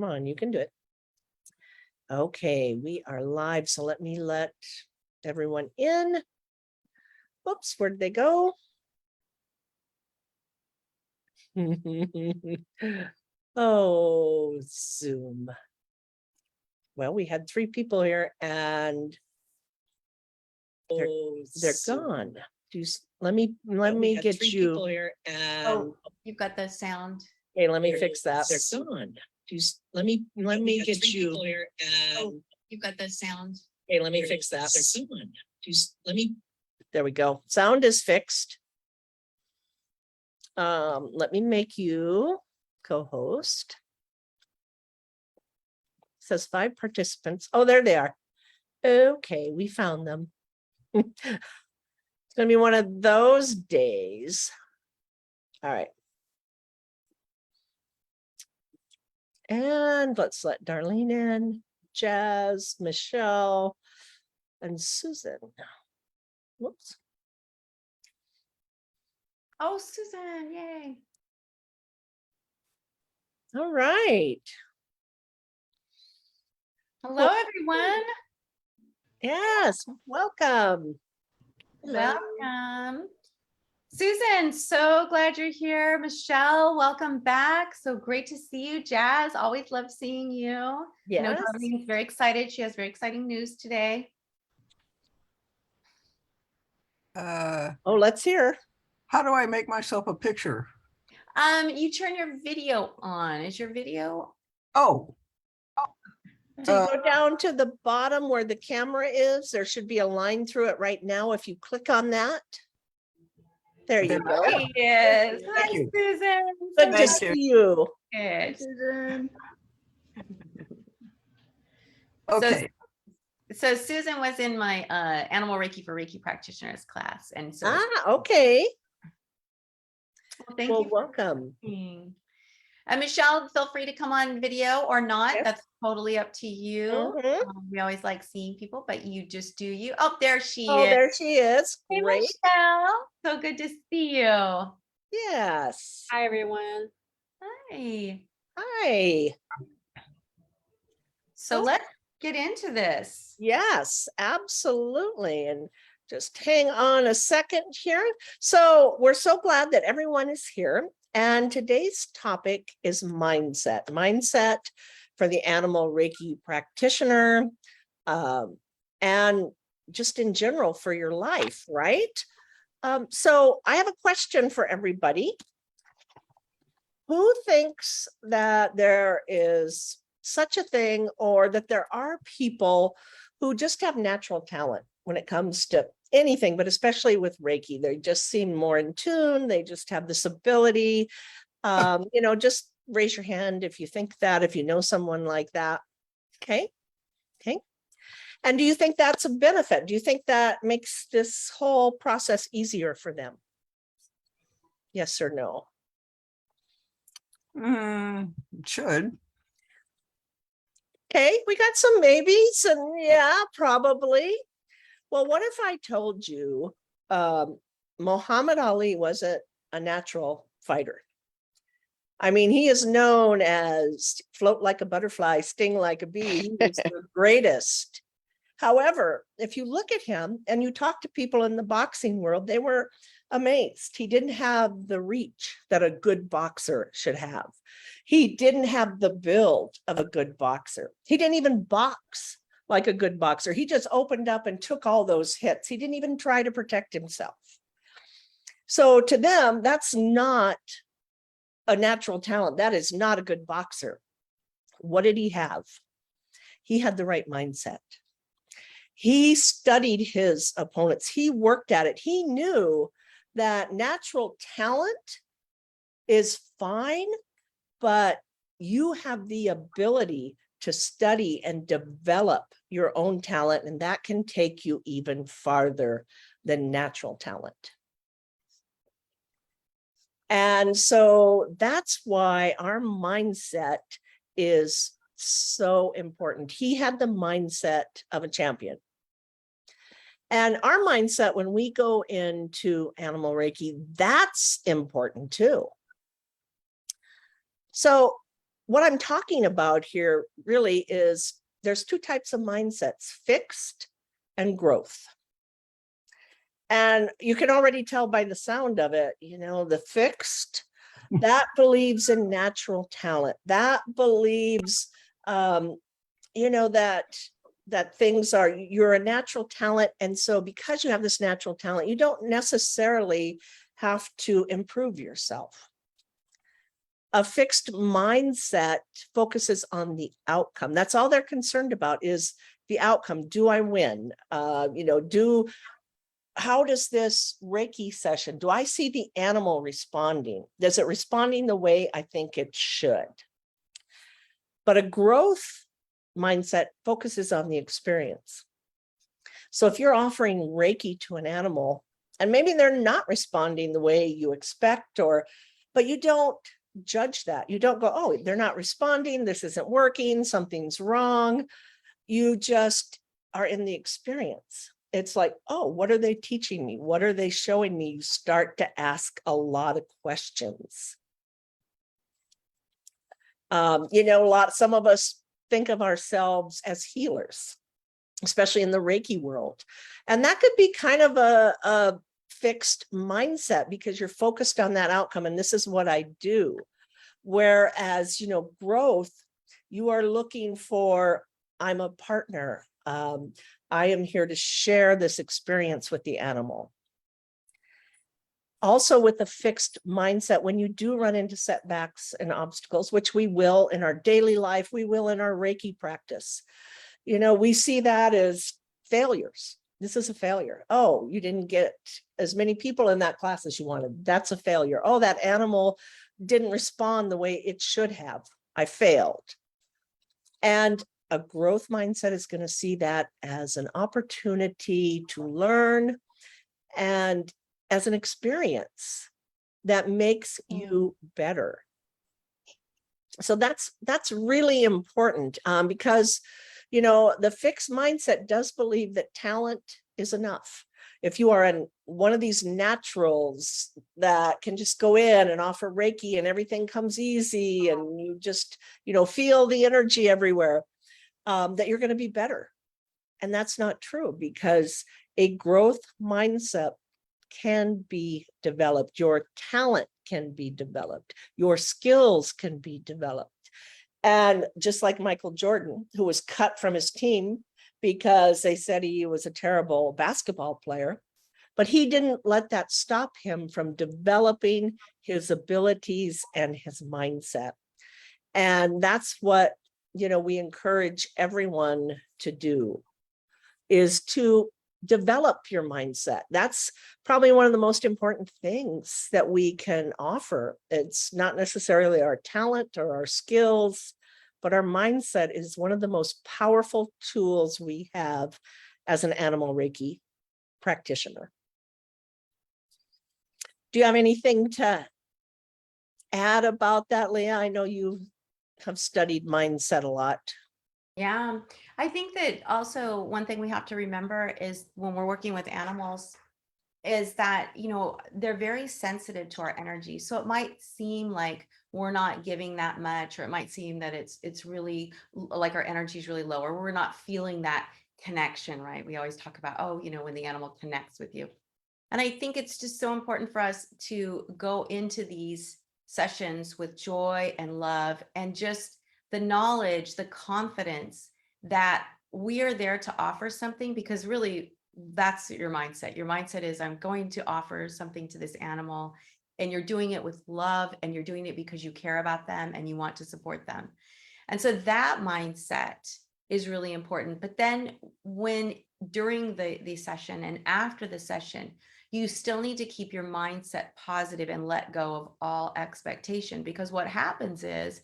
Come on, you can do it. Okay, we are live. So let me let everyone in. Whoops, where'd they go? Oh, Zoom. Well, we had 3 people here and they're gone. Let me get you here and Oh, you've got the sound. hey, let me fix that. They're gone. Let me get you here and You've got the sound. hey, let me fix that. There we go. Sound is fixed. Let me make you co-host. It says 5 participants. Oh, there they are. Okay, we found them. It's gonna be one of those days. All right. And let's let Darlene in, Jazz, Michelle, and Susan. Whoops. Oh, Susan, yay. All right. Hello, everyone. Yes, welcome. Welcome. Susan, so glad you're here. Michelle, welcome back. So great to see you. Jazz, always love seeing you. I know Yes. Darlene's very excited. She has very exciting news today. Oh, let's hear. How do I make myself a picture? You turn your video on. Is your video? Oh, So you go down to the bottom where the camera is. There should be a line through it right now. If you click on that. There you go. There she is. Hi, Thank you. Susan. Good to Thank see you. Good. Susan. okay. So Susan was in my Animal Reiki for Reiki practitioners class. And so Okay. thank Well, you. welcome. Michelle, feel free to come on video or not. Yes. That's totally up to you. Mhm. We always like seeing people, but you just do you. Oh, there she Oh, is. there she is. Hey, Great. Michelle. So good to see you. Yes. Hi, everyone. Hi. Hi. So Oh. let's get into this. Yes, absolutely. And just hang on a second here. So we're so glad that everyone is here. And today's topic is mindset. Mindset for the Animal Reiki practitioner, and just in general for your life, right? So I have a question for everybody. Who thinks that there is such a thing, or that there are people who just have natural talent when it comes to anything, but especially with Reiki? They just seem more in tune. They just have this ability. Just raise your hand if you think that, if you know someone like that. Okay. And do you think that's a benefit? Do you think that makes this whole process easier for them? Yes or no? Should. Okay, we got some maybes, and yeah, probably. Well, what if I told you Muhammad Ali wasn't a natural fighter? I mean, he is known as float like a butterfly, sting like a bee. He was the greatest. However, if you look at him and you talk to people in the boxing world, they were amazed. He didn't have the reach that a good boxer should have. He didn't have the build of a good boxer. He didn't even box like a good boxer. He just opened up and took all those hits. He didn't even try to protect himself. So to them, that's not a natural talent. That is not a good boxer. What did he have? He had the right mindset. He studied his opponents. He worked at it. He knew that natural talent is fine, but you have the ability to study and develop your own talent, and that can take you even farther than natural talent. And so that's why our mindset is so important. He had the mindset of a champion. And our mindset when we go into Animal Reiki, that's important too. So what I'm talking about here really is there's two types of mindsets, fixed and growth. And you can already tell by the sound of it, the fixed, that believes in natural talent, that believes, that things are, you're a natural talent. And so because you have this natural talent, you don't necessarily have to improve yourself. A fixed mindset focuses on the outcome. That's all they're concerned about is the outcome. Do I win? How does this Reiki session, do I see the animal responding? Is it responding the way I think it should? But a growth mindset focuses on the experience. So if you're offering Reiki to an animal and maybe they're not responding the way you expect, but you don't judge that. You don't go, oh, they're not responding. This isn't working. Something's wrong. You just are in the experience. It's like, oh, what are they teaching me? What are they showing me? You start to ask a lot of questions. Some of us think of ourselves as healers, especially in the Reiki world. And that could be kind of a fixed mindset because you're focused on that outcome. And this is what I do. Whereas, growth, you are looking for, I'm a partner. I am here to share this experience with the animal. Also with a fixed mindset, when you do run into setbacks and obstacles, which we will in our daily life, we will in our Reiki practice, we see that as failures. This is a failure. Oh, you didn't get as many people in that class as you wanted. That's a failure. Oh, that animal didn't respond the way it should have. I failed. And a growth mindset is going to see that as an opportunity to learn and as an experience that makes you better. So that's really important because, the fixed mindset does believe that talent is enough. If you are one of these naturals that can just go in and offer Reiki and everything comes easy and you just, feel the energy everywhere, that you're going to be better. And that's not true because a growth mindset can be developed. Your talent can be developed. Your skills can be developed. And just like Michael Jordan, who was cut from his team because they said he was a terrible basketball player, but he didn't let that stop him from developing his abilities and his mindset. And that's what, we encourage everyone to do, is to develop your mindset. That's probably one of the most important things that we can offer. It's not necessarily our talent or our skills, but our mindset is one of the most powerful tools we have as an animal Reiki practitioner. Do you have anything to add about that, Leah? I know you have studied mindset a lot. Yeah, I think that also one thing we have to remember is when we're working with animals is that, they're very sensitive to our energy. So it might seem like we're not giving that much, or it might seem that it's really like our energy is really low, or we're not feeling that connection, right? We always talk about, when the animal connects with you. And I think it's just so important for us to go into these sessions with joy and love and just the knowledge, the confidence that we are there to offer something, because really that's your mindset. Your mindset is, I'm going to offer something to this animal, and you're doing it with love, and you're doing it because you care about them and you want to support them. And so that mindset is really important. But then when during the session and after the session, you still need to keep your mindset positive and let go of all expectation, because what happens is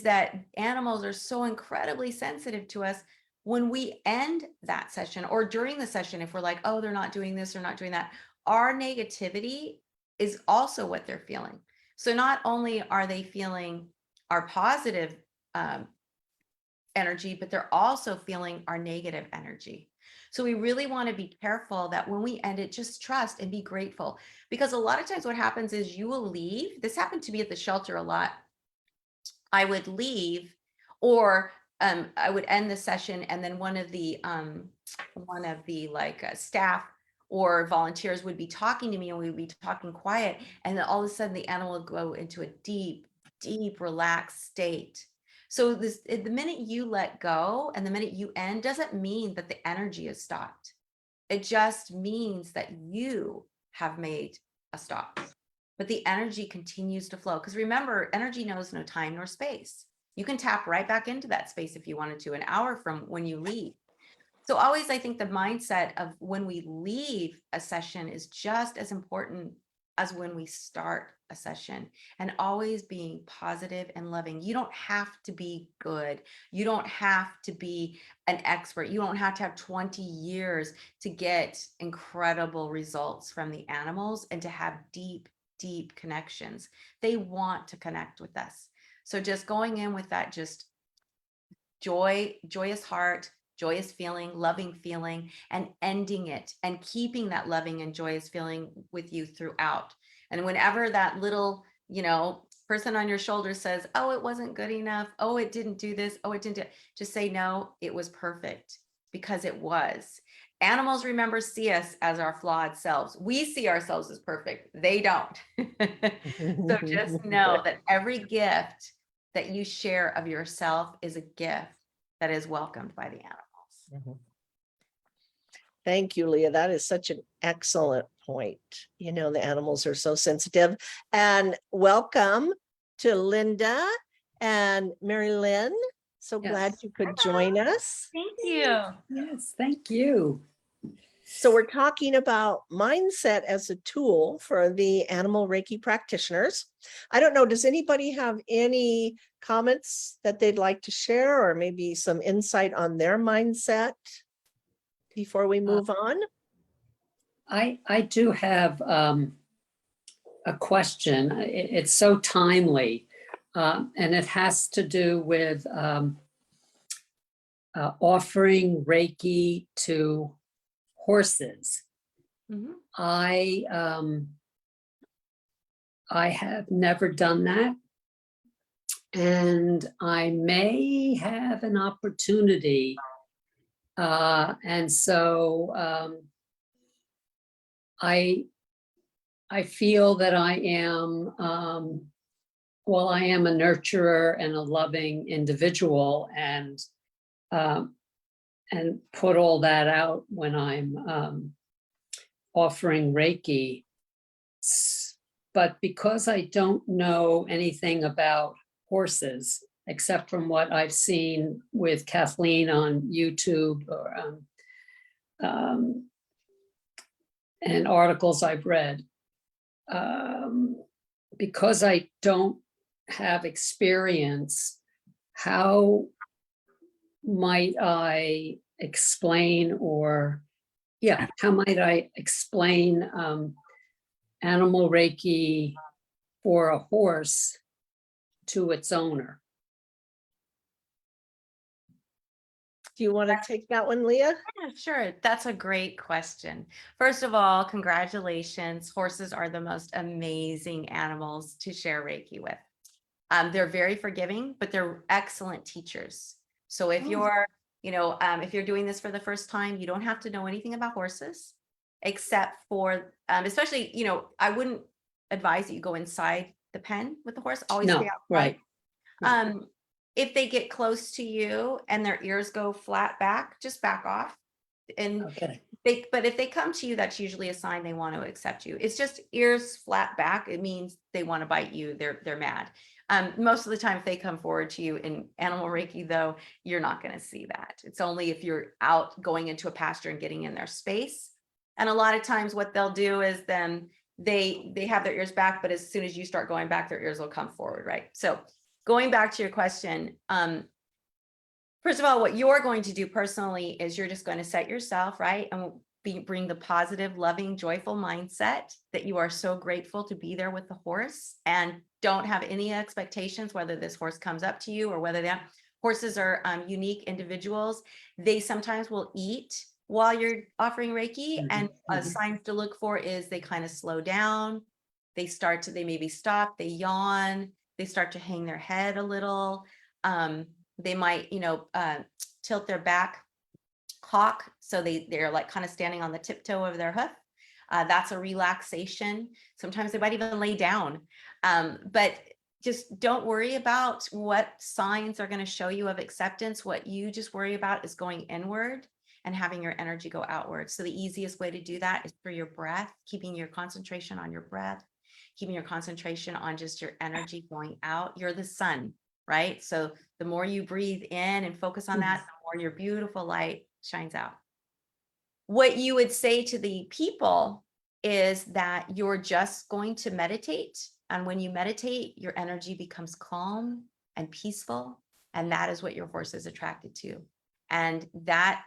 that animals are so incredibly sensitive to us. When we end that session or during the session, if we're like, oh, they're not doing this or not doing that, our negativity is also what they're feeling. So not only are they feeling our positive energy, but they're also feeling our negative energy. So we really want to be careful that when we end it, just trust and be grateful. Because a lot of times what happens is you will leave. This happened to me at the shelter a lot. I would leave, or I would end the session, and then one of the staff or volunteers would be talking to me, and we would be talking quiet, and then all of a sudden the animal would go into a deep, deep relaxed state. So the minute you let go and the minute you end doesn't mean that the energy is stopped. It just means that you have made a stop, but the energy continues to flow. Because remember, energy knows no time nor space. You can tap right back into that space if you wanted to, an hour from when you leave. So always, I think the mindset of when we leave a session is just as important as when we start a session, and always being positive and loving. You don't have to be good. You don't have to be an expert. You don't have to have 20 years to get incredible results from the animals and to have deep, deep connections. They want to connect with us. So just going in with that just joyous heart, joyous feeling, loving feeling, and ending it and keeping that loving and joyous feeling with you throughout. And whenever that little, person on your shoulder says, oh, it wasn't good enough. Oh, it didn't do this. Oh, it didn't do it. Just say, no, it was perfect, because it was. Animals, remember, see us as our flawed selves. We see ourselves as perfect. They don't. So just know that every gift that you share of yourself is a gift that is welcomed by the animals. Thank you, Leah. That is such an excellent point. The animals are so sensitive. And welcome to Linda and Mary Lynn. So glad you could join us. Thank you. Yes, thank you. So we're talking about mindset as a tool for the Animal Reiki practitioners. I don't know, does anybody have any comments that they'd like to share, or maybe some insight on their mindset before we move on? I do have a question. It's so timely, and it has to do with offering Reiki to horses. Mhm. I have never done that, and I may have an opportunity, and so I feel that I am I am a nurturer and a loving individual, and put all that out when I'm offering Reiki. But because I don't know anything about horses, except from what I've seen with Kathleen on YouTube, or and articles I've read, because I don't have experience, how might I explain, how might I explain Animal Reiki for a horse to its owner? Do you want to take that one, Leah? Yeah, sure. That's a great question. First of all, congratulations. Horses are the most amazing animals to share Reiki with. They're very forgiving, but they're excellent teachers. So if you're, if you're doing this for the first time, you don't have to know anything about horses, except for, especially, I wouldn't advise that you go inside the pen with the horse. Always stay outside. Right. If they get close to you and their ears go flat back, just back off. And Okay. but if they come to you, that's usually a sign they want to accept you. It's just ears flat back. It means they want to bite you. They're mad. Most of the time, if they come forward to you in Animal Reiki, though, you're not going to see that. It's only if you're out going into a pasture and getting in their space. And a lot of times what they'll do is then they have their ears back, but as soon as you start going back, their ears will come forward, right? So going back to your question, first of all, what you're going to do personally is you're just going to set yourself, right? And bring the positive, loving, joyful mindset that you are so grateful to be there with the horse, and don't have any expectations whether this horse comes up to you or whether that horses are unique individuals. They sometimes will eat while you're offering Reiki, and signs to look for is they kind of slow down. They maybe stop, they yawn, They start to hang their head a little. They might, tilt their back, cock, so they're like kind of standing on the tiptoe of their hoof. That's a relaxation. Sometimes they might even lay down. But just don't worry about what signs are going to show you of acceptance. What you just worry about is going inward and having your energy go outward. So the easiest way to do that is through your breath, keeping your concentration on your breath, keeping your concentration on just your energy going out. You're the sun, right? So the more you breathe in and focus on that, the more your beautiful light shines out. What you would say to the people is that you're just going to meditate. And when you meditate, your energy becomes calm and peaceful. And that is what your horse is attracted to. And that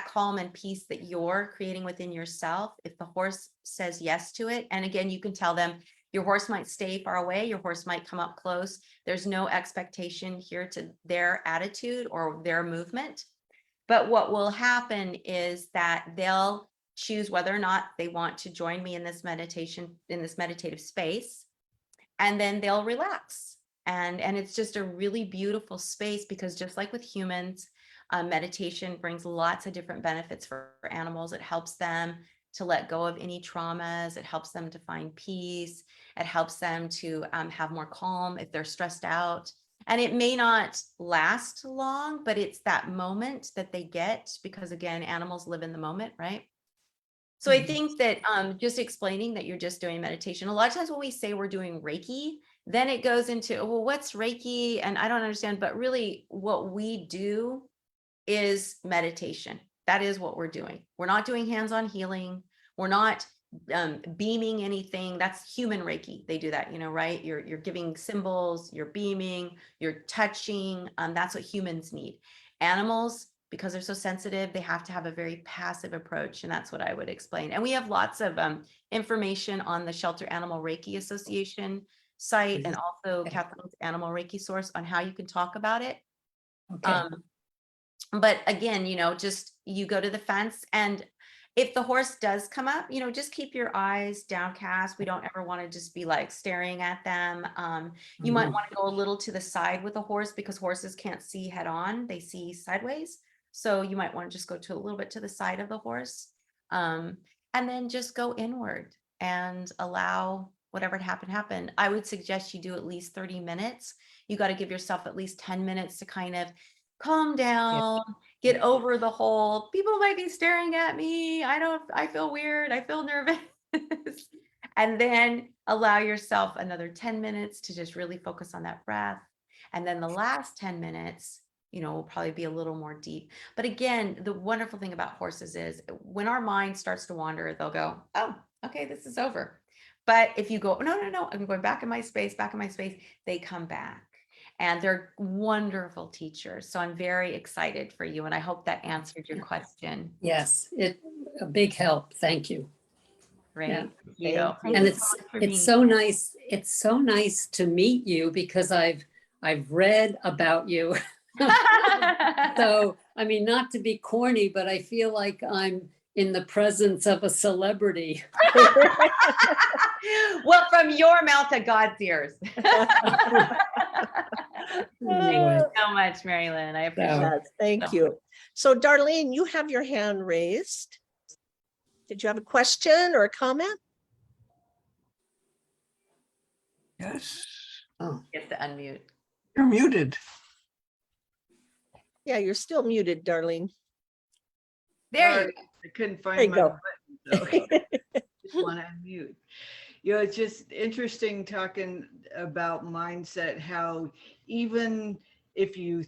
calm and peace that you're creating within yourself, if the horse says yes to it, and again, you can tell them your horse might stay far away, your horse might come up close. There's no expectation here to their attitude or their movement. But what will happen is that they'll choose whether or not they want to join me in this meditation, in this meditative space, and then they'll relax. And it's just a really beautiful space, because just like with humans, meditation brings lots of different benefits for animals. It helps them to let go of any traumas. It helps them to find peace. It helps them to have more calm if they're stressed out. And it may not last long, but it's that moment that they get, because again, animals live in the moment, right? So I think that just explaining that you're just doing meditation, a lot of times when we say we're doing Reiki, then it goes into, well, what's Reiki? And I don't understand, but really what we do is meditation. That is what we're doing. We're not doing hands-on healing. We're not beaming anything. That's human Reiki. They do that, right? You're giving symbols, you're beaming, you're touching. That's what humans need. Animals, because they're so sensitive, they have to have a very passive approach. And that's what I would explain. And we have lots of information on the Shelter Animal Reiki Association site, and also Kathleen's Animal Reiki source on how you can talk about it. Okay. But again, just you go to the fence, and if the horse does come up, just keep your eyes downcast. We don't ever want to just be like staring at them. You might want to go a little to the side with a horse, because horses can't see head on, they see sideways. So you might want to just go to a little bit to the side of the horse, and then just go inward and allow whatever to happen. I would suggest you do at least 30 minutes. You got to give yourself at least 10 minutes to kind of calm down, get over the whole, people might be staring at me, I feel weird, I feel nervous. And then allow yourself another 10 minutes to just really focus on that breath. And then the last 10 minutes, will probably be a little more deep. But again, the wonderful thing about horses is when our mind starts to wander, they'll go, oh, okay, this is over. But if you go, no, I'm going back in my space, they come back. And they're wonderful teachers. So I'm very excited for you. And I hope that answered your question. Yes, a big help. Thank you. Great. Yeah. Thank you. Thank Thank And you it's so much for it's being so nice. It's so nice to meet you, because I've read about you. here. So, I mean, not to be corny, but I feel like I'm in the presence of a celebrity. Well, from your mouth to God's ears. Anyway, So much, Mary Lynn. I appreciate So- it. Yes, thank you. So Darlene, you have your hand raised. Did you have a question or a comment? Yes, oh, You have to unmute. you're muted. Yeah, you're still muted, Darlene. There you Sorry, go. I couldn't There you find my go. button, so just want to unmute. It's just interesting talking about mindset, how even if you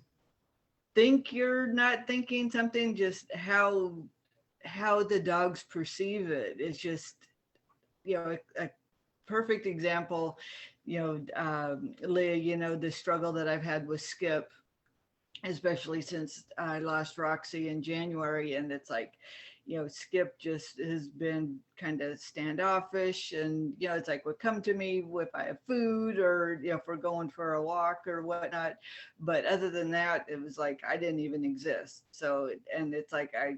think you're not thinking something, just how the dogs perceive it. It's just, a perfect example, Leah, the struggle that I've had with Skip, especially since I lost Roxy in January. And it's like, Skip just has been kind of standoffish, and, it's like, would come to me if I have food, or, if we're going for a walk or whatnot. But other than that, it was like, I didn't even exist. So, and it's like, I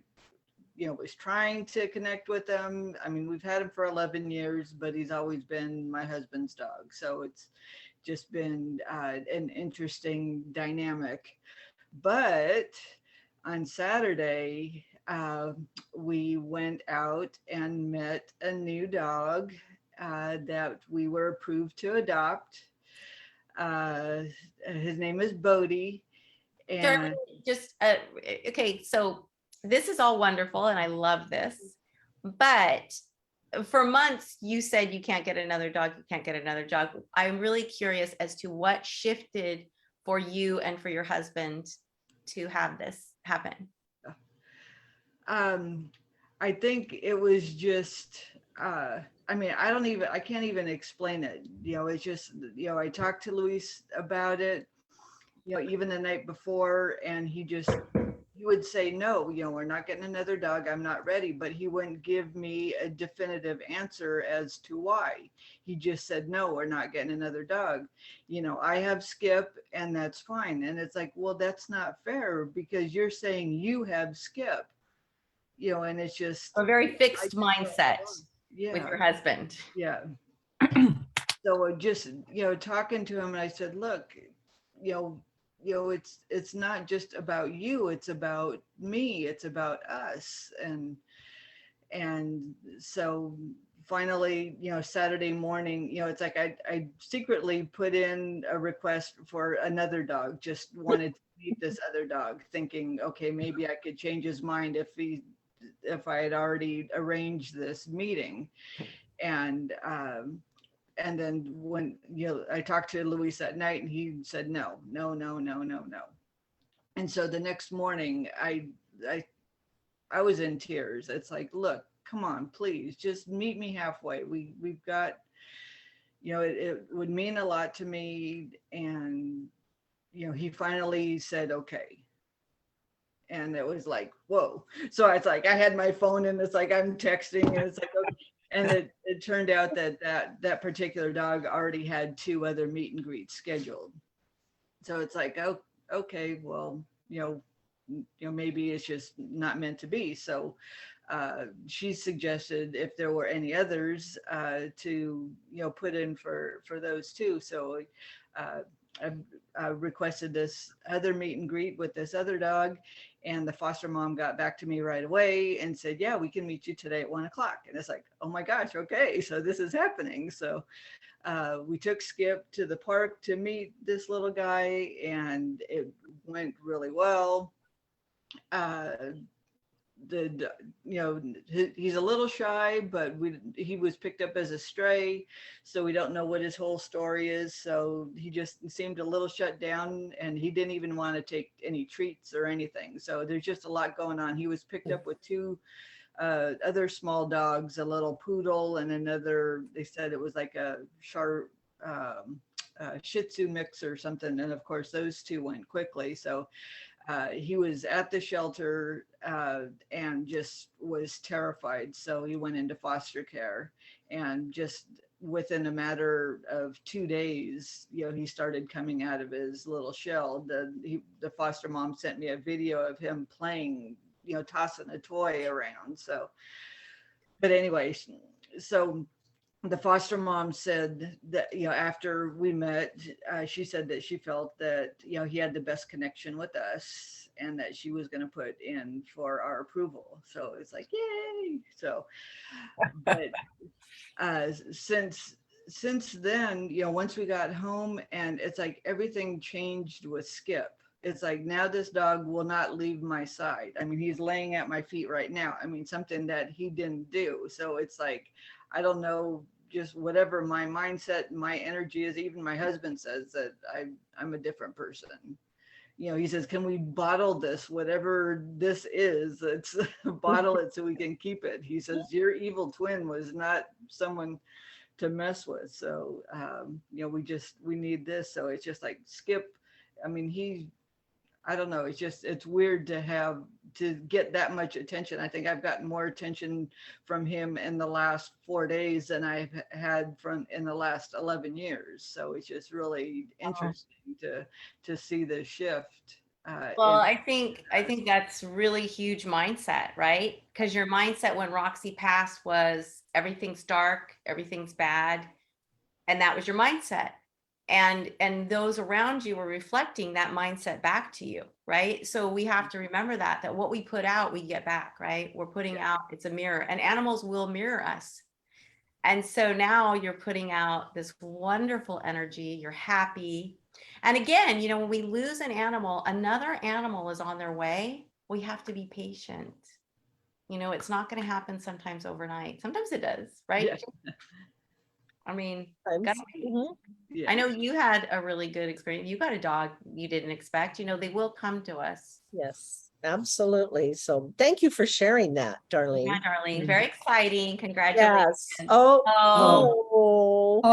was trying to connect with him. I mean, we've had him for 11 years, but he's always been my husband's dog. So it's, just been an interesting dynamic. But on Saturday, we went out and met a new dog that we were approved to adopt. His name is Bodie. And Just okay, so this is all wonderful and I love this, but for months you said you can't get another dog, you can't get another dog. I'm really curious as to what shifted for you and for your husband to have this happen. I think it was just I mean, I can't even explain it. It's just, I talked to Luis about it, even the night before, and he would say, no, we're not getting another dog. I'm not ready. But he wouldn't give me a definitive answer as to why. He just said, no, we're not getting another dog. I have Skip and that's fine. And it's like, well, that's not fair because you're saying you have Skip, and it's just A very fixed mindset yeah, with your husband. yeah. So just, talking to him, and I said, look, it's not just about you, it's about me, it's about us. And so finally, Saturday morning, it's like I secretly put in a request for another dog, just wanted to meet this other dog, thinking, okay, maybe I could change his mind if I had already arranged this meeting. And then when I talked to Luis that night, and he said no. And so the next morning, I was in tears. It's like, look, come on, please, just meet me halfway. We've got, it would mean a lot to me. And he finally said okay. And it was like, whoa. So it's like I had my phone and it's like I'm texting and it's like, okay. And it turned out that particular dog already had 2 other meet and greets scheduled. So it's like, oh, okay, well, maybe it's just not meant to be. So she suggested if there were any others to, put in for those too. So I requested this other meet and greet with this other dog, and the foster mom got back to me right away and said, yeah, we can meet you today at 1:00. And it's like, oh my gosh, okay, so this is happening. So we took Skip to the park to meet this little guy, and it went really well. He's a little shy, but he was picked up as a stray, so we don't know what his whole story is. So he just seemed a little shut down, and he didn't even want to take any treats or anything. So there's just a lot going on. He was picked up with 2 other small dogs, a little poodle and another, they said it was like a Shih Tzu mix or something. And of course those 2 went quickly. So he was at the shelter and just was terrified. So he went into foster care, and just within a matter of 2 days, he started coming out of his little shell. The foster mom sent me a video of him playing, tossing a toy around. So, but anyway, so the foster mom said that, after we met, she said that she felt that, he had the best connection with us, and that she was going to put in for our approval. So it's like, yay. So, but since then, once we got home, and it's like everything changed with Skip. It's like, now this dog will not leave my side. I mean, he's laying at my feet right now. I mean, something that he didn't do. So it's like, I don't know, just whatever my mindset, my energy is. Even my husband says that I'm a different person. He says, can we bottle this, whatever this is, let's bottle it so we can keep it. He says, your evil twin was not someone to mess with. So, we need this. So it's just like Skip. I mean, I don't know. It's weird to get that much attention. I think I've gotten more attention from him in the last 4 days than I've had in the last 11 years. So it's just really interesting to see the shift. Well, I think that's really huge mindset, right? Because your mindset when Roxy passed was everything's dark, everything's bad. And that was your mindset. and those around you are reflecting that mindset back to you, right? So we have to remember that what we put out, we get back, right? We're putting out, it's a mirror, and animals will mirror us. And so now you're putting out this wonderful energy, you're happy. And again, you know, when we lose an animal, another animal is on their way. We have to be patient. You know, it's not going to happen sometimes overnight. Sometimes it does, right? Yeah. I mean, I'm- gotta wait. Mhm. Yeah. I know you had a really good experience. You got a dog you didn't expect. You know, they will come to us. Yes, absolutely. So thank you for sharing that, Darlene. Yeah, Darlene, Mm. very exciting. Congratulations. Yes. Oh, Oh, oh.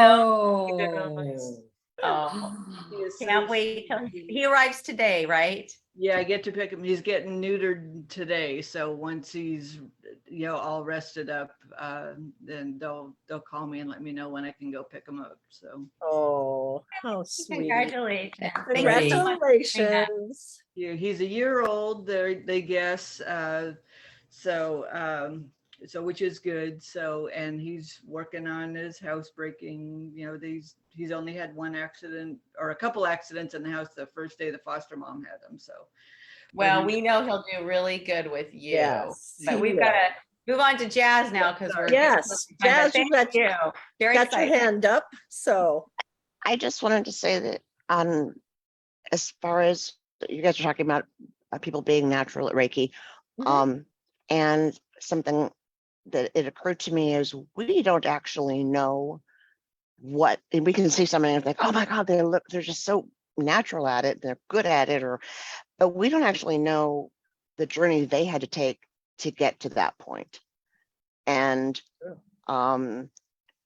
oh, He is so can't wait till sweet. he arrives today, right? Yeah, I get to pick him. He's getting neutered today. So once he's, all rested up, then they'll call me and let me know when I can go pick him up. So Oh, how sweet. Congratulations. That's Thank you so much for sharing that. Congratulations. yeah, he's a year old. They guess. So which is good. So and he's working on his housebreaking. He's only had one accident or a couple accidents in the house the first day the foster mom had him. So Well, we know he'll do really good with you. Yes, But he we've got will. to move on to Jazz now because we're Yes, getting close to time, but Jazz, you thank you. Very got your excited. hand up. So, I just wanted to say that as far as you guys are talking about people being natural at Reiki, mhm, and something that it occurred to me is we don't actually know what, and we can see somebody and think, oh my God, they're just so natural at it, they're good at it, but we don't actually know the journey they had to take to get to that point. And Sure.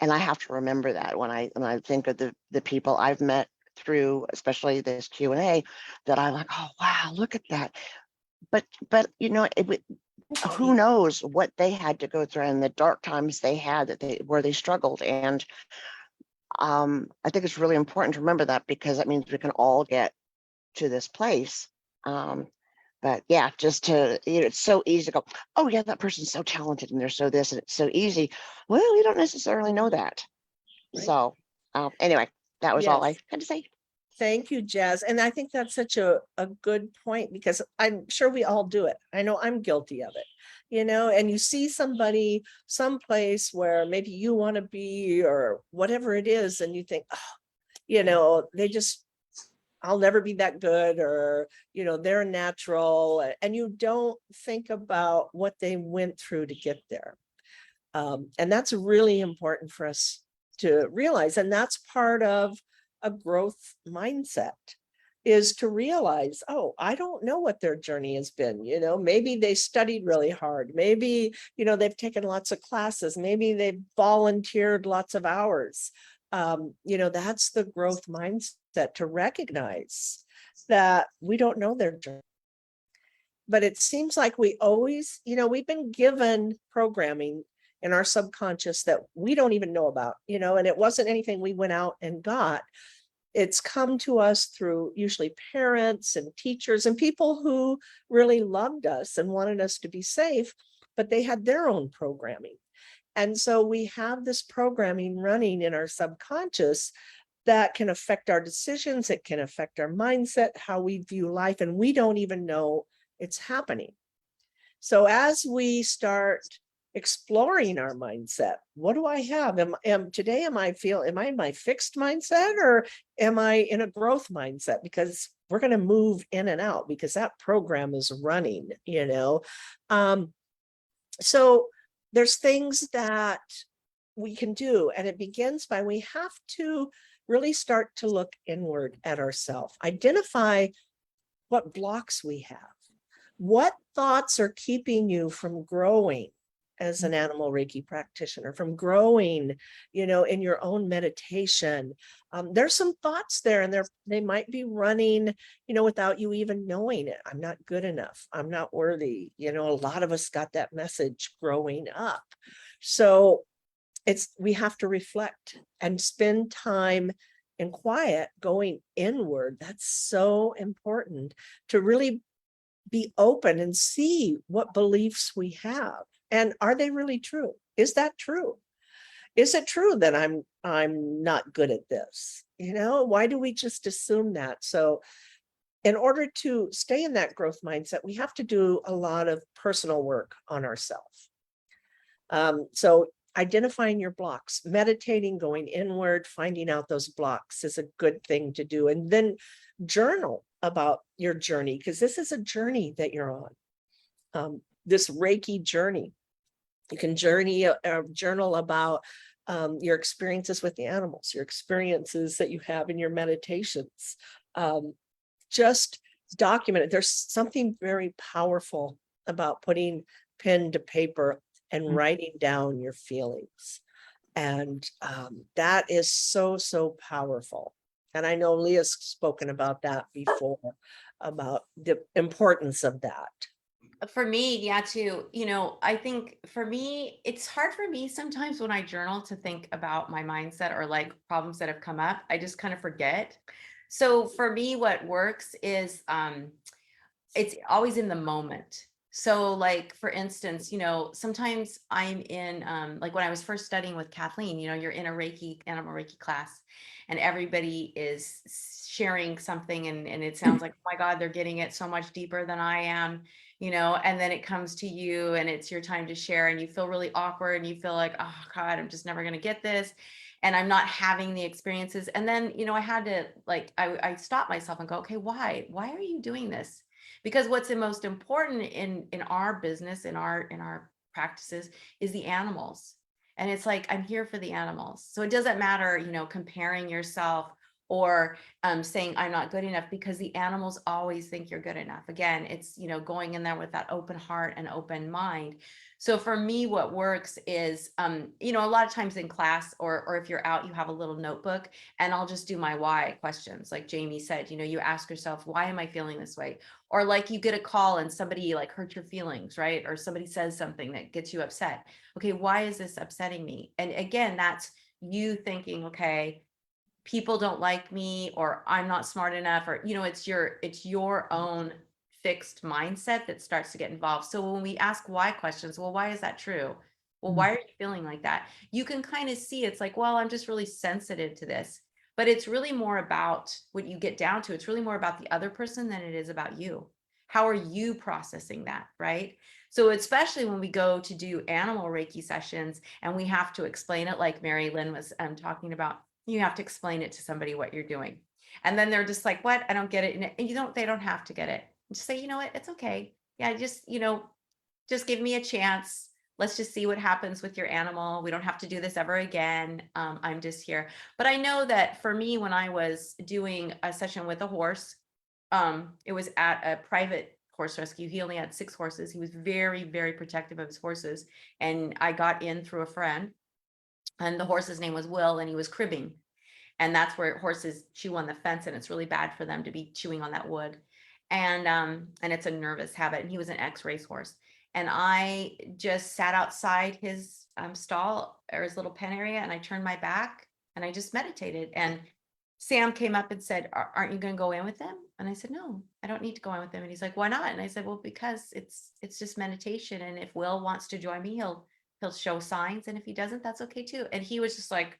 and I have to remember that when I think of the people I've met through, especially this Q&A, that I'm like, oh wow, look at that. But who knows what they had to go through and the dark times they had where they struggled. And I think it's really important to remember that, because that means we can all get to this place. But yeah, just to, it's so easy to go, oh yeah, that person's so talented and they're so this and it's so easy. Well, you don't necessarily know that. Right. So anyway, that was all I Yes. had to say. Thank you, Jazz. And I think that's such a good point, because I'm sure we all do it. I know I'm guilty of it, and you see somebody someplace where maybe you want to be or whatever it is, and you think, oh, I'll never be that good, or, they're natural, and you don't think about what they went through to get there. And that's really important for us to realize. And that's part of a growth mindset, is to realize, oh, I don't know what their journey has been. Maybe they studied really hard. Maybe, they've taken lots of classes. Maybe they've volunteered lots of hours. That's the growth mindset, to recognize that we don't know their journey. But it seems like we always, we've been given programming in our subconscious that we don't even know about, and it wasn't anything we went out and got. It's come to us through usually parents and teachers and people who really loved us and wanted us to be safe, but they had their own programming. And so we have this programming running in our subconscious that can affect our decisions. It can affect our mindset, how we view life, and we don't even know it's happening. So as we start exploring our mindset, what do I have? Am I in my fixed mindset, or am I in a growth mindset? Because we're going to move in and out, because that program is running, so there's things that we can do, and it begins by, we have to really start to look inward at ourselves, identify what blocks we have. What thoughts are keeping you from growing as an animal Reiki practitioner, from growing, in your own meditation? There's some thoughts there, and they might be running, without you even knowing it. I'm not good enough. I'm not worthy. A lot of us got that message growing up. So we have to reflect and spend time in quiet, going inward. That's so important, to really be open and see what beliefs we have. And are they really true? Is that true? is it true that I'm not good at this? Why do we just assume that? So in order to stay in that growth mindset, we have to do a lot of personal work on ourselves. So identifying your blocks, meditating, going inward, finding out those blocks is a good thing to do. And then journal about your journey, because this is a journey that you're on. This Reiki journey. You can journal about your experiences with the animals, your experiences that you have in your meditations. Just document it. There's something very powerful about putting pen to paper and writing down your feelings. And that is so, so powerful. And I know Leah's spoken about that before, about the importance of that. For me, yeah, too, I think for me, it's hard for me sometimes when I journal to think about my mindset or like problems that have come up. I just kind of forget. So for me, what works is it's always in the moment. So like, for instance, sometimes I'm in, like when I was first studying with Kathleen, you're in a Animal Reiki class, and everybody is sharing something, and it sounds like, oh my God, they're getting it so much deeper than I am, and then it comes to you and it's your time to share, and you feel really awkward and you feel like, oh God, I'm just never going to get this. And I'm not having the experiences. And then, I had to I stopped myself and go, okay, why are you doing this? Because what's the most important in our business, in our practices, is the animals. And it's like, I'm here for the animals. So it doesn't matter, comparing yourself or saying I'm not good enough, because the animals always think you're good enough. Again, it's, going in there with that open heart and open mind. So for me, what works is, a lot of times in class or if you're out, you have a little notebook, and I'll just do my why questions. Like Jamie said, you ask yourself, why am I feeling this way? Or like you get a call and somebody like hurt your feelings, right? Or somebody says something that gets you upset. Okay, why is this upsetting me? And again, that's you thinking, okay, people don't like me, or I'm not smart enough, or it's your own fixed mindset that starts to get involved. So when we ask why questions, well, why is that true? Well, why are you feeling like that? You can kind of see it's like, well, I'm just really sensitive to this. But it's really more about what you get down to. It's really more about the other person than it is about you. How are you processing that, right? So especially when we go to do animal Reiki sessions and we have to explain it, like Mary Lynn was talking about, you have to explain it to somebody what you're doing. And then they're just like, what? I don't get it. And they don't have to get it. Just say, you know what? It's okay. Yeah, just give me a chance. Let's just see what happens with your animal. We don't have to do this ever again. I'm just here. But I know that for me, when I was doing a session with a horse, it was at a private horse rescue. He only had 6 horses. He was very, very protective of his horses. And I got in through a friend, and the horse's name was Will, and he was cribbing. And that's where horses chew on the fence, and it's really bad for them to be chewing on that wood. And it's a nervous habit. And he was an ex-race horse. And I just sat outside his stall or his little pen area, and I turned my back and I just meditated. And Sam came up and said, aren't you going to go in with them? And I said, no, I don't need to go in with them. And he's like, why not? And I said, well, because it's just meditation. And if Will wants to join me, he'll show signs. And if he doesn't, that's okay too. And he was just like,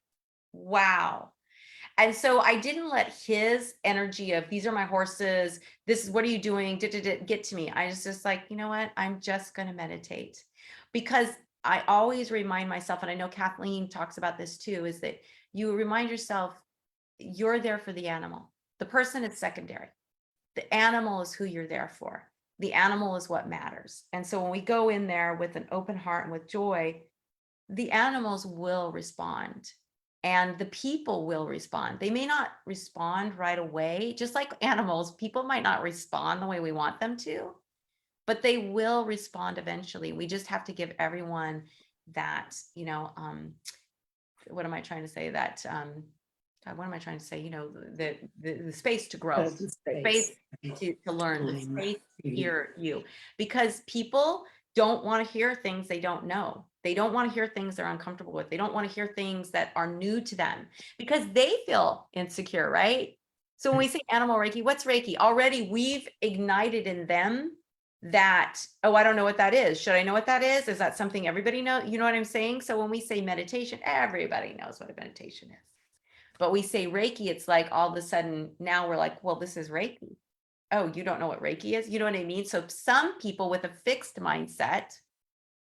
wow. And so I didn't let his energy of these are my horses, this is what are you doing, get to me. I was just like, you know what? I'm just going to meditate, because I always remind myself, and I know Kathleen talks about this too, is that you remind yourself you're there for the animal. The person is secondary. The animal is who you're there for. The animal is what matters. And so when we go in there with an open heart and with joy, the animals will respond. And the people will respond. They may not respond right away, just like animals. People might not respond the way we want them to, but they will respond eventually. We just have to give everyone that, what am I trying to say? That, God, what am I trying to say? The space to grow, The space to learn, the Time. space to hear you, because people don't want to hear things they don't know. They don't want to hear things they're uncomfortable with. They don't want to hear things that are new to them because they feel insecure, right? So when we say animal Reiki, what's Reiki? Already we've ignited in them that, oh, I don't know what that is. Should I know what that is? Is that something everybody know? You know what I'm saying? So when we say meditation, everybody knows what a meditation is. But we say Reiki, it's like all of a sudden now we're like, well, this is Reiki. Oh, you don't know what Reiki is? You know what I mean? So some people with a fixed mindset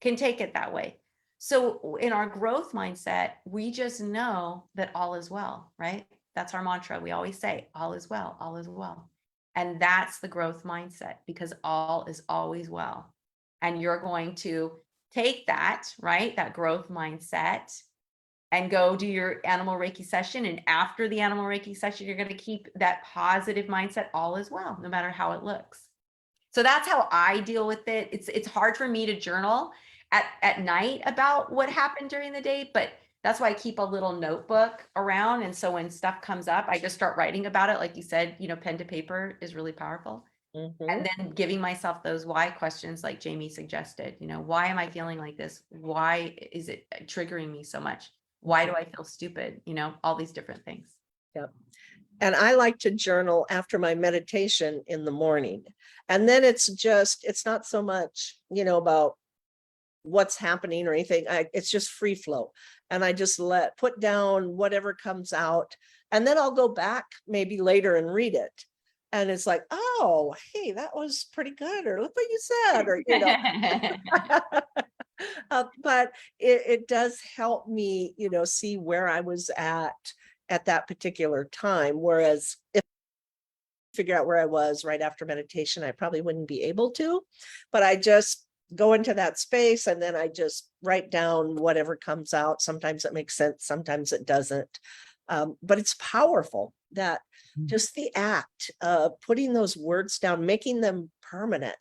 can take it that way. So in our growth mindset, we just know that all is well, right? That's our mantra. We always say, all is well, all is well. And that's the growth mindset, because all is always well. And you're going to take that, right? That growth mindset and go do your animal Reiki session. And after the animal Reiki session, you're going to keep that positive mindset, all is well, no matter how it looks. So that's how I deal with it. It's hard for me to journal at night about what happened during the day, but that's why I keep a little notebook around. And so when stuff comes up, I just start writing about it. Like you said, pen to paper is really powerful. Mhm. And then giving myself those why questions, like Jamie suggested, why am I feeling like this? Why is it triggering me so much? Why do I feel stupid? All these different things. Yep. And I like to journal after my meditation in the morning. And then it's not so much, about what's happening or anything. It's just free flow. And I just put down whatever comes out. And then I'll go back maybe later and read it. And it's like, oh, hey, that was pretty good. Or look what you said, or, but it does help me, see where I was at that particular time. Whereas if I figure out where I was right after meditation, I probably wouldn't be able to, but I just go into that space and then I just write down whatever comes out. Sometimes it makes sense, sometimes it doesn't. But it's powerful that just the act of putting those words down, making them permanent,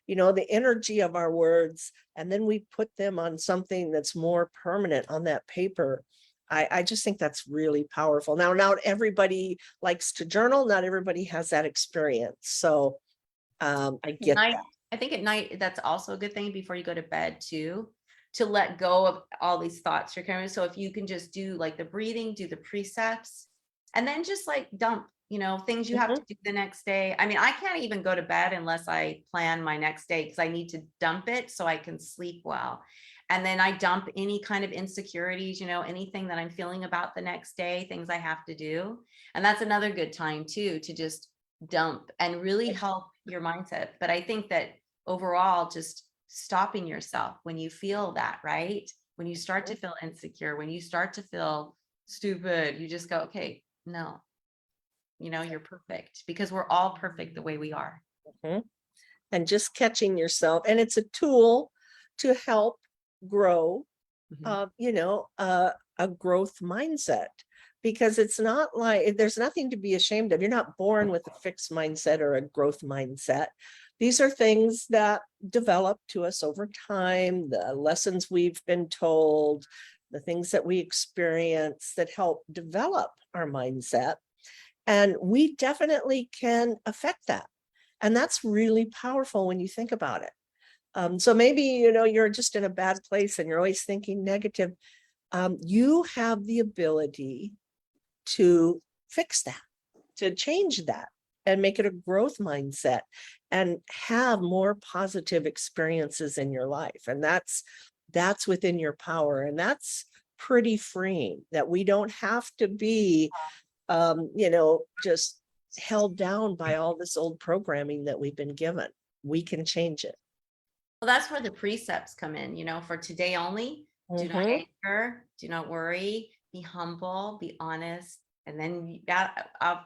the energy of our words, and then we put them on something that's more permanent on that paper. I just think that's really powerful. Now, not everybody likes to journal. Not everybody has that experience. So I get that. I think at night, that's also a good thing before you go to bed too, to let go of all these thoughts you're carrying. So if you can just do like the breathing, do the precepts, and then just like dump, things you have to do the next day. I mean, I can't even go to bed unless I plan my next day, because I need to dump it so I can sleep well. And then I dump any kind of insecurities, anything that I'm feeling about the next day, things I have to do. And that's another good time too, to just dump and really help your mindset. But I think that overall, just stopping yourself when you feel that, right? When you start to feel insecure, when you start to feel stupid, you just go, okay, no, you're perfect, because we're all perfect the way we are. And just catching yourself. And it's a tool to help grow, a growth mindset, because it's not like there's nothing to be ashamed of. You're not born with a fixed mindset or a growth mindset. These are things that develop to us over time, the lessons we've been told, the things that we experience that help develop our mindset. And we definitely can affect that. And that's really powerful when you think about it. So maybe, you're just in a bad place and you're always thinking negative. You have the ability to fix that, to change that, and make it a growth mindset and have more positive experiences in your life. And that's within your power. And that's pretty freeing, that we don't have to be, just held down by all this old programming that we've been given. We can change it. Well, that's where the precepts come in, for today only. Do not anger, do not worry, be humble, be honest. And then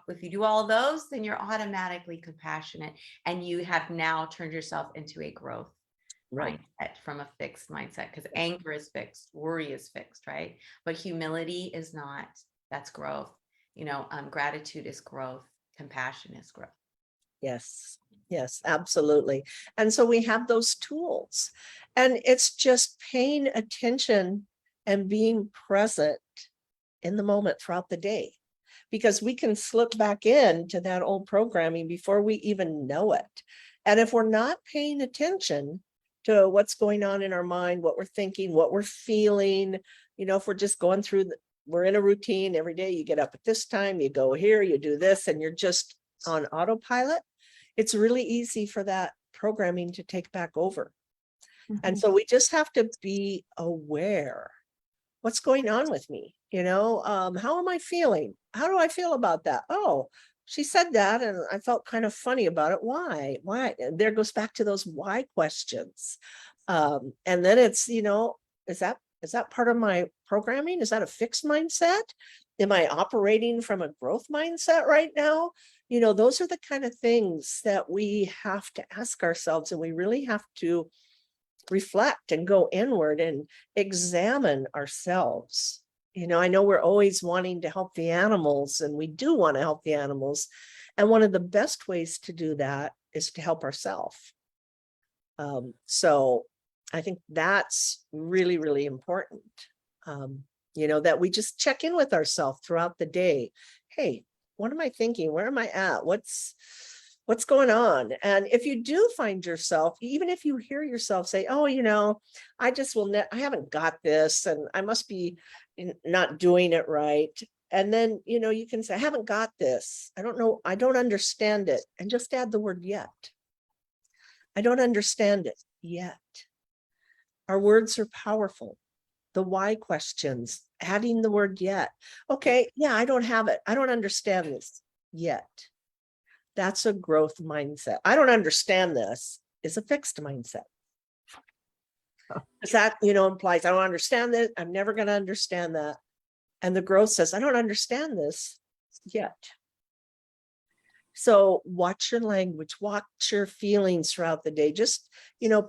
if you do all of those, then you're automatically compassionate, and you have now turned yourself into a growth mindset from a fixed mindset, because anger is fixed, worry is fixed, right? But humility is not. That's growth. Gratitude is growth, compassion is growth. Yes, absolutely. And so we have those tools, and it's just paying attention and being present in the moment throughout the day, because we can slip back into that old programming before we even know it. And if we're not paying attention to what's going on in our mind, what we're thinking, what we're feeling, if we're just going through, we're in a routine every day, you get up at this time, you go here, you do this, and you're just on autopilot, it's really easy for that programming to take back over. Mm-hmm. And so we just have to be aware. What's going on with me? How am I feeling? How do I feel about that? Oh, she said that and I felt kind of funny about it. Why? And there goes back to those why questions. And then it's, is that part of my programming? Is that a fixed mindset? Am I operating from a growth mindset right now? Those are the kind of things that we have to ask ourselves, and we really have to reflect and go inward and examine ourselves. I know we're always wanting to help the animals, and we do want to help the animals. And one of the best ways to do that is to help ourselves. So I think that's really, really important. That we just check in with ourselves throughout the day. Hey, what am I thinking? Where am I at? What's going on? And if you do find yourself, even if you hear yourself say, oh, I just I haven't got this, and I must be not doing it right. And then, you can say, I haven't got this. I don't know. I don't understand it. And just add the word yet. I don't understand it yet. Our words are powerful. The why questions, adding the word yet. Okay, yeah, I don't have it. I don't understand this yet. That's a growth mindset. I don't understand this is a fixed mindset. Because that, implies I don't understand that. I'm never going to understand that. And the growth says, I don't understand this yet. So watch your language, watch your feelings throughout the day. Just,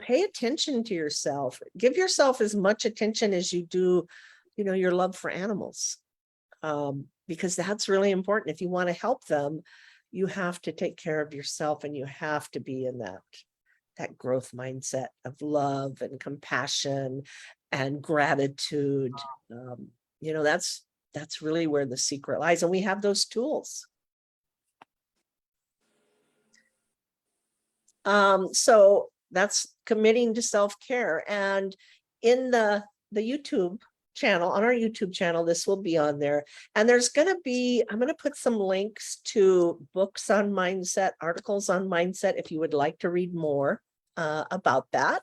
pay attention to yourself. Give yourself as much attention as you do, your love for animals. Because that's really important. If you want to help them, you have to take care of yourself, and you have to be in that growth mindset of love and compassion and gratitude. That's really where the secret lies. And we have those tools. So that's committing to self-care. And in the YouTube channel, on our YouTube channel, this will be on there. And I'm going to put some links to books on mindset, articles on mindset, if you would like to read more about that.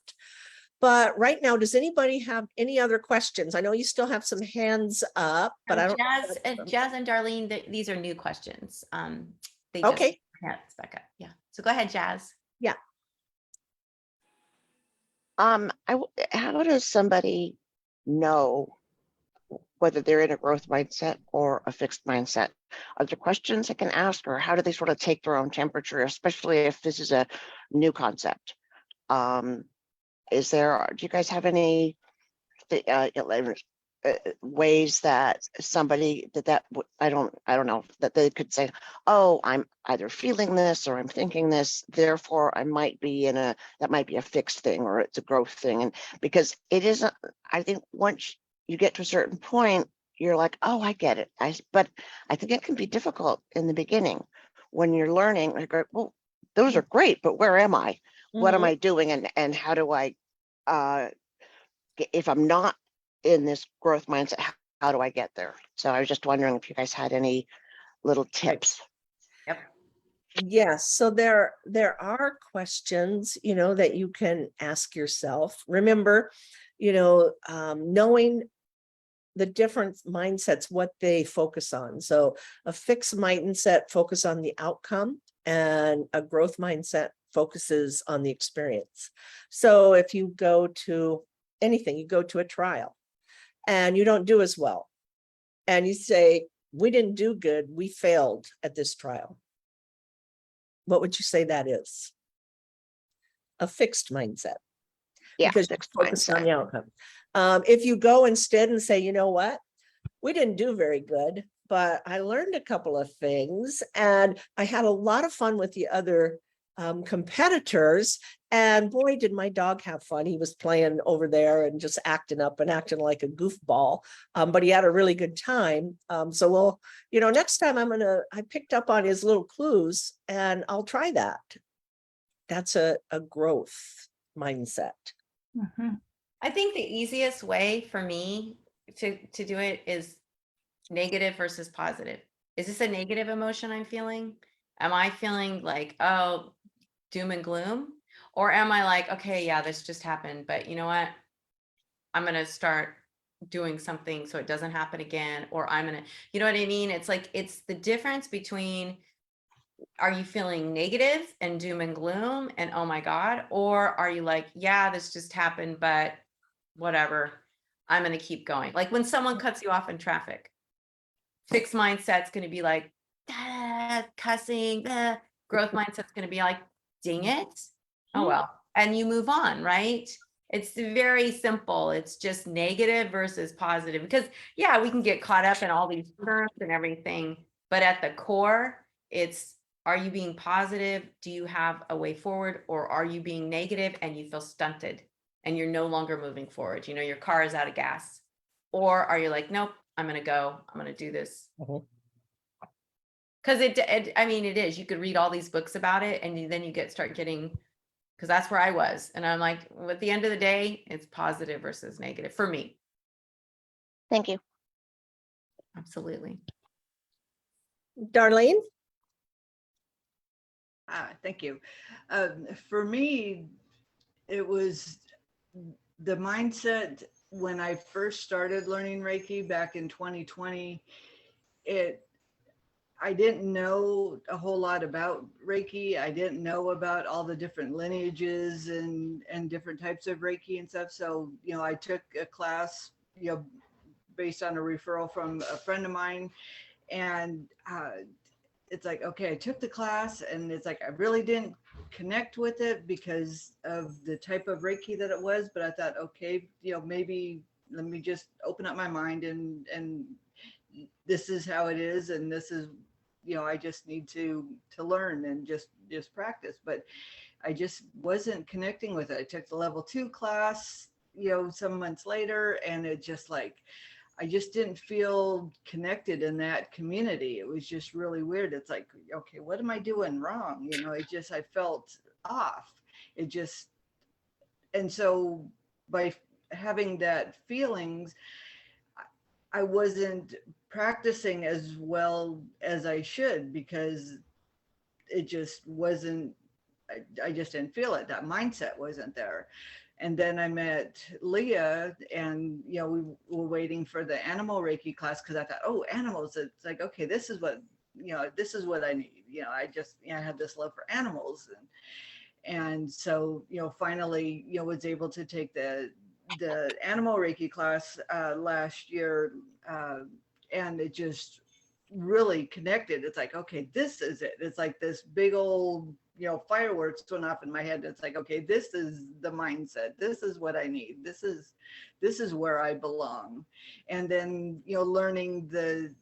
But right now, does anybody have any other questions? I know you still have some hands up, but I don't. Jazz and Darlene, these are new questions. They Okay. Just back up. Yeah. So go ahead, Jazz. Yeah. How does somebody know whether they're in a growth mindset or a fixed mindset? Are there questions I can ask, or how do they sort of take their own temperature, especially if this is a new concept? Do you guys have any ways that somebody I don't know, that they could say, oh, I'm either feeling this or I'm thinking this, therefore that might be a fixed thing, or it's a growth thing? And because it isn't, I think once you get to a certain point, you're like, oh, I get it. But I think it can be difficult in the beginning when you're learning, like, well, those are great, but where am I? What am I doing? And how do I, if I'm not in this growth mindset, how do I get there? So I was just wondering if you guys had any little tips. Yep. Yes. So there are questions, that you can ask yourself. Remember, knowing the different mindsets, what they focus on. So a fixed mindset focus on the outcome, and a growth mindset focuses on the experience. So if you go to anything, you go to a trial and you don't do as well, and you say, we didn't do good, we failed at this trial. What would you say that is? A fixed mindset. Yeah, because fixed you're focused on mindset. the outcome. If you go instead and say, you know what, we didn't do very good, but I learned a couple of things, and I had a lot of fun with the other competitors. And boy, did my dog have fun. He was playing over there and just acting up and acting like a goofball. But he had a really good time. So next time I picked up on his little clues, and I'll try that. That's a growth mindset. Mhm. I think the easiest way for me to do it is negative versus positive. Is this a negative emotion I'm feeling? Am I feeling like, oh, doom and gloom? Or am I like, okay, yeah, this just happened, but you know what? I'm going to start doing something so it doesn't happen again, or I'm going to, you know what I mean? It's like, it's the difference between, are you feeling negative and doom and gloom and oh my God, or are you like, yeah, this just happened, but whatever, I'm going to keep going. Like when someone cuts you off in traffic, fixed mindset's going to be like, cussing, growth mindset's going to be like, dang it. Oh, well, and you move on, right? It's very simple. It's just negative versus positive, because yeah, we can get caught up in all these terms and everything, but at the core, it's, are you being positive? Do you have a way forward, or are you being negative and you feel stunted and you're no longer moving forward? You know, your car is out of gas. Or are you like, nope, I'm going to go, I'm going to do this. Because I mean, it is, you could read all these books about it and then you start getting, because that's where I was. And I'm like, well, at the end of the day, it's positive versus negative for me. Thank you. Absolutely. Darlene? Thank you. For me, it was the mindset when I first started learning Reiki back in 2020. I didn't know a whole lot about Reiki. I didn't know about all the different lineages and different types of Reiki and stuff. So, you know, I took a class, you know, based on a referral from a friend of mine. And it's like, okay, I took the class and it's like, I really didn't connect with it because of the type of Reiki that it was. But I thought, okay, you know, maybe let me just open up my mind and this is how it is. And this is, you know, I just need to learn and just practice. But I just wasn't connecting with it. I took the level 2 class, you know, some months later, and it just like, I just didn't feel connected in that community. It was just really weird. It's like, okay, what am I doing wrong? You know, I felt off. It just, and so by having that feelings, I wasn't practicing as well as I should, because it just wasn't, I just didn't feel it. That mindset wasn't there. And then I met Leah, and, you know, we were waiting for the Animal Reiki class, because I thought, oh, animals. It's like, okay, this is what, you know, this is what I need. You know, I just, you know, I had this love for animals. And so, you know, finally, you know, was able to take the Animal Reiki class last year. And it just really connected. It's like, okay, this is it. It's like this big old, you know, fireworks went off in my head. It's like, okay, this is the mindset. This is what I need. This is where I belong. And then, you know, learning the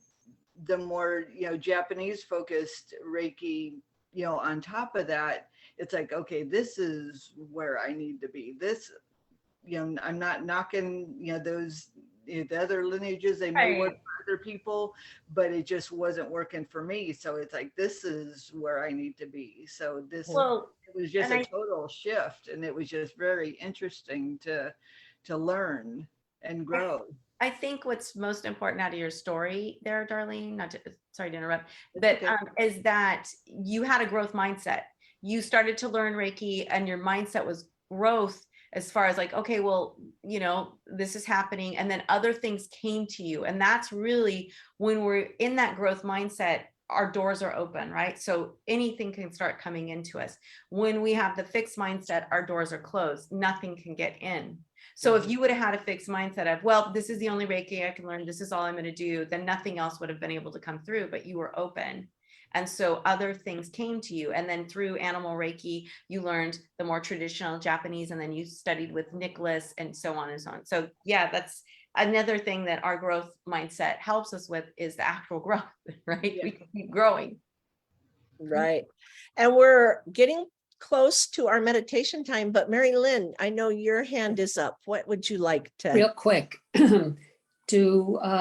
more, you know, Japanese focused Reiki, you know, on top of that, it's like, okay, this is where I need to be. This, you know, I'm not knocking, you know, those, you know, the other lineages, they may work for other people, but it just wasn't working for me. So it's like, this is where I need to be. So this, Well, it was just and a total shift, and it was just very interesting to learn and grow. I think what's most important out of your story there, Darlene, not to, sorry to interrupt, It's but okay. is that you had a growth mindset. You started to learn Reiki and your mindset was growth, as far as like, okay, well, you know, this is happening. And then other things came to you. And that's really when we're in that growth mindset, our doors are open, right? So anything can start coming into us. When we have the fixed mindset, our doors are closed. Nothing can get in. So if you would have had a fixed mindset of, well, this is the only Reiki I can learn, this is all I'm going to do, then nothing else would have been able to come through, but you were open. And so other things came to you. And then through Animal Reiki, you learned the more traditional Japanese, and then you studied with Nicholas and so on and so on. So yeah, that's another thing that our growth mindset helps us with, is the actual growth, right? Yeah. We can keep growing. Right. And we're getting close to our meditation time, but Mary Lynn, I know your hand is up. What would you like to? Real quick, does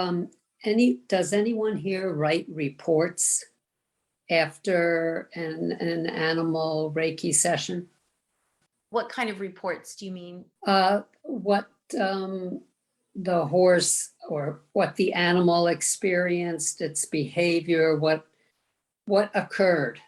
anyone here write reports after an animal Reiki session? What kind of reports do you mean? What the horse or what the animal experienced, its behavior, what occurred?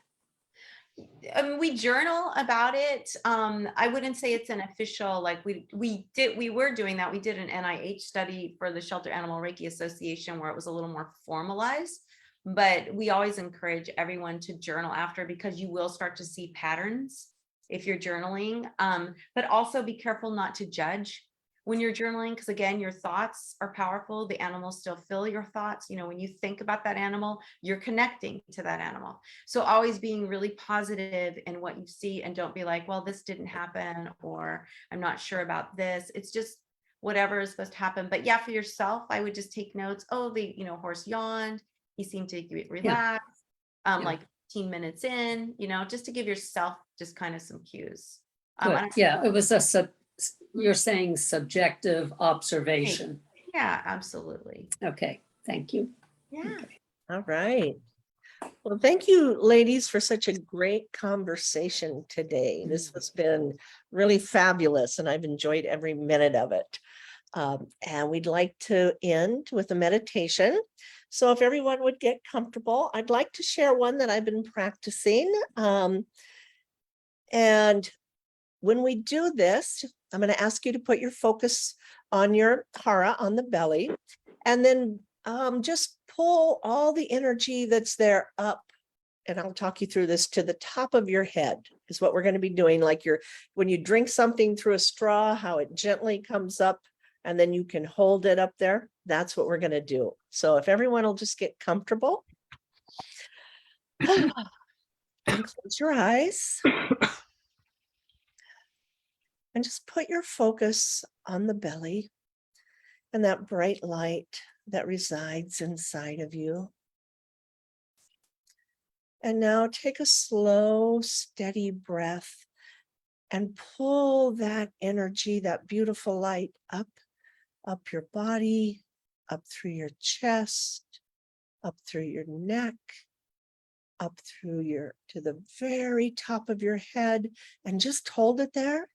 We journal about it. I wouldn't say it's an official, like we were doing that. We did an NIH study for the Shelter Animal Reiki Association where it was a little more formalized, but we always encourage everyone to journal after, because you will start to see patterns if you're journaling. But also be careful not to judge when you're journaling, because again, your thoughts are powerful. The animals still feel your thoughts. You know, when you think about that animal, you're connecting to that animal. So always being really positive in what you see, and don't be like, well, this didn't happen, or I'm not sure about this. It's just whatever is supposed to happen. But yeah, for yourself, I would just take notes. Oh, the, you know, horse yawned. He seemed to get relaxed. Yeah. Like 15 minutes in, you know, just to give yourself just kind of some cues. Good. Yeah, it was you're saying subjective observation. Yeah, absolutely. Okay, thank you. Yeah. Okay. All right. Well, thank you, ladies, for such a great conversation today. This has been really fabulous, and I've enjoyed every minute of it. And we'd like to end with a meditation. So if everyone would get comfortable, I'd like to share one that I've been practicing. And when we do this, I'm going to ask you to put your focus on your hara, on the belly, and then just pull all the energy that's there up. And I'll talk you through this to the top of your head is what we're going to be doing. Like when you drink something through a straw, how it gently comes up and then you can hold it up there. That's what we're going to do. So if everyone will just get comfortable and close your eyes and just put your focus on the belly and that bright light that resides inside of you. And now take a slow, steady breath and pull that energy, that beautiful light up your body, up through your chest, up through your neck, up to the very top of your head, and just hold it there.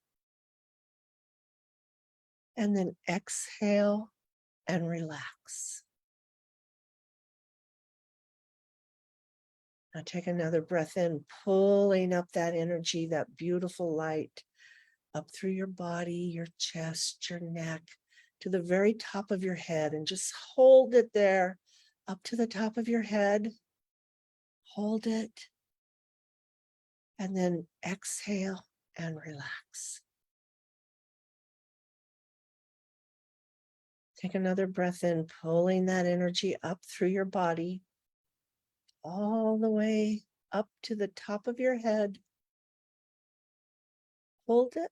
And then exhale and relax. Now take another breath in, pulling up that energy, that beautiful light, up through your body, your chest, your neck, to the very top of your head, and just hold it there, up to the top of your head. Hold it, and then exhale and relax. Take another breath in, pulling that energy up through your body, all the way up to the top of your head. Hold it.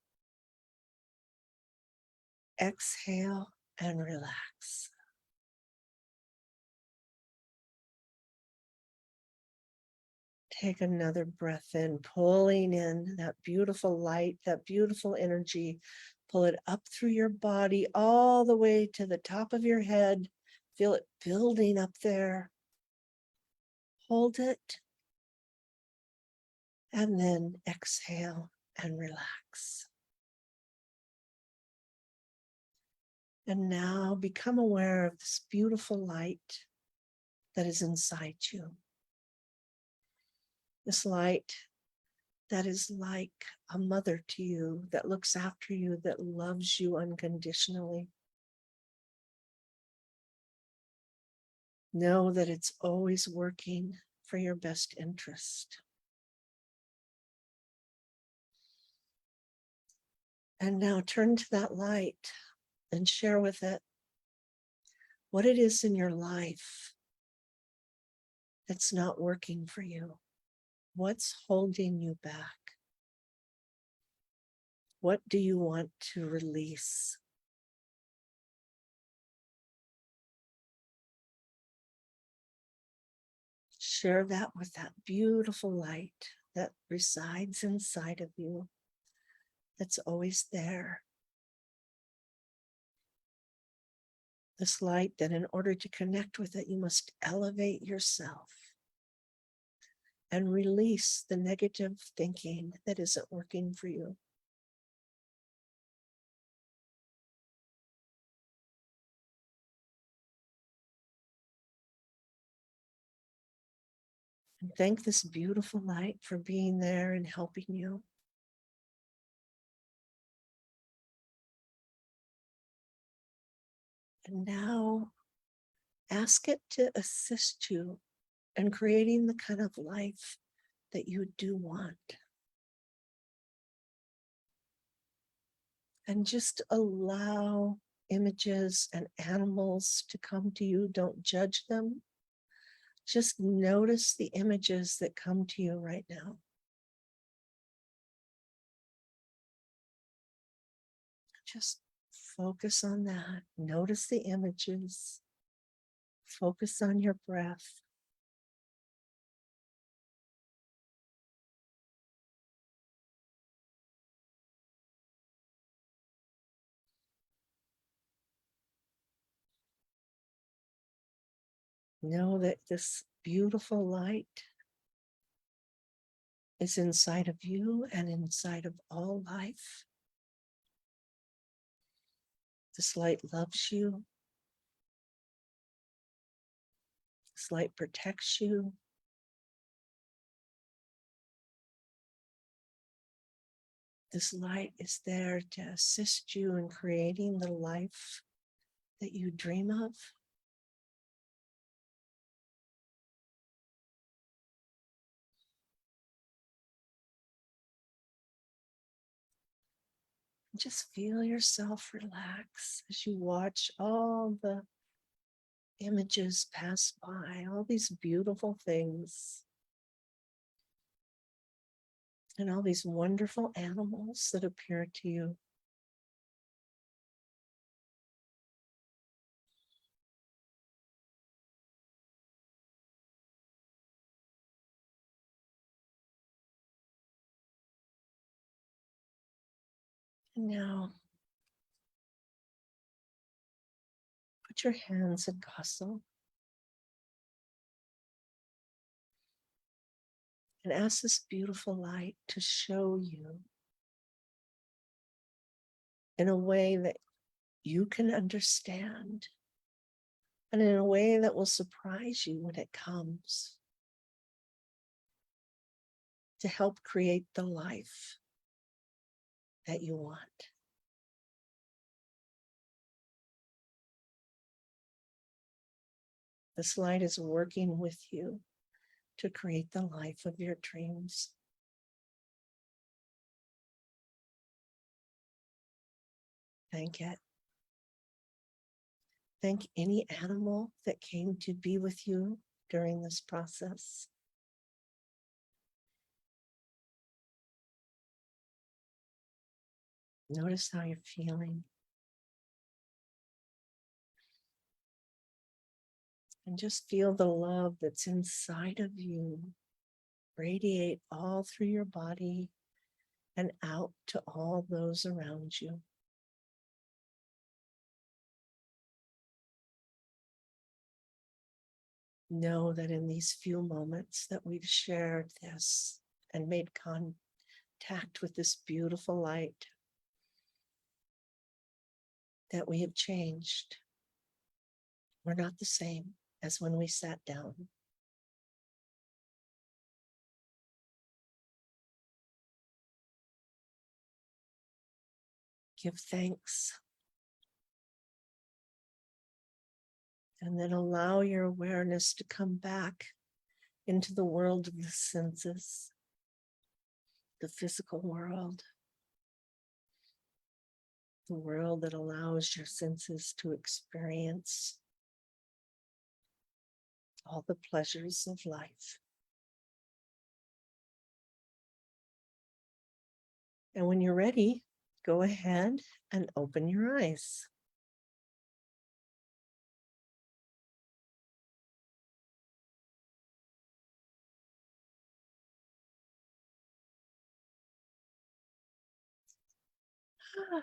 Exhale and relax. Take another breath in, pulling in that beautiful light, that beautiful energy. Pull it up through your body, all the way to the top of your head. Feel it building up there. Hold it. And then exhale and relax. And now become aware of this beautiful light that is inside you. This light that is like a mother to you, that looks after you, that loves you unconditionally. Know that it's always working for your best interest. And now turn to that light and share with it what it is in your life that's not working for you. What's holding you back? What do you want to release? Share that with that beautiful light that resides inside of you, that's always there. This light that in order to connect with it, you must elevate yourself and release the negative thinking that isn't working for you. And thank this beautiful light for being there and helping you. And now ask it to assist you in creating the kind of life that you do want. And just allow images and animals to come to you. Don't judge them. Just notice the images that come to you right now. Just focus on that. Notice the images. Focus on your breath. Know that this beautiful light is inside of you and inside of all life. This light loves you. This light protects you. This light is there to assist you in creating the life that you dream of. Just feel yourself relax as you watch all the images pass by, all these beautiful things, and all these wonderful animals that appear to you. And now, put your hands in Gosso and ask this beautiful light to show you in a way that you can understand and in a way that will surprise you when it comes, to help create the life that you want. This light is working with you to create the life of your dreams. Thank it. Thank any animal that came to be with you during this process. Notice how you're feeling. And just feel the love that's inside of you radiate all through your body and out to all those around you. Know that in these few moments that we've shared this and made contact with this beautiful light, that we have changed. We're not the same as when we sat down. Give thanks. And then allow your awareness to come back into the world of the senses, the physical world, the world that allows your senses to experience all the pleasures of life. And when you're ready, go ahead and open your eyes.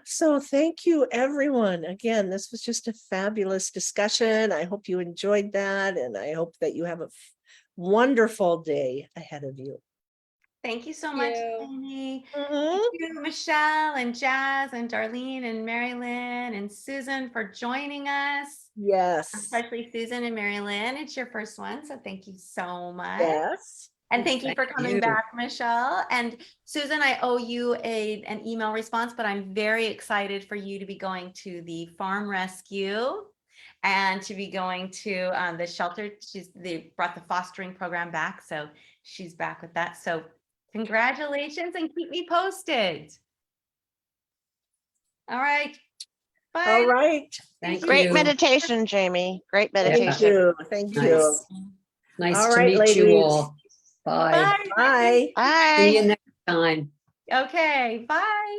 So thank you, everyone. Again, this was just a fabulous discussion. I hope you enjoyed that, and I hope that you have a wonderful day ahead of you. Thank you so much, you. Amy. Mhm. Thank you, Michelle and Jazz and Darlene and Mary Lynn and Susan for joining us. Yes. Especially Susan and Mary Lynn. It's your first one, so thank you so much. Yes. And thank you Thank for coming you. back, Michelle. And Susan, I owe you an email response, but I'm very excited for you to be going to the farm rescue and to be going to the shelter. They brought the fostering program back, so she's back with that. So congratulations and keep me posted. All right. Bye. All right. Thank Great you. meditation, Jamie. Great Yeah. Thank meditation. you. Thank you. Nice. Nice All to right, meet you ladies. all. Bye. Bye. Bye. Bye. See you next time. Okay. Bye.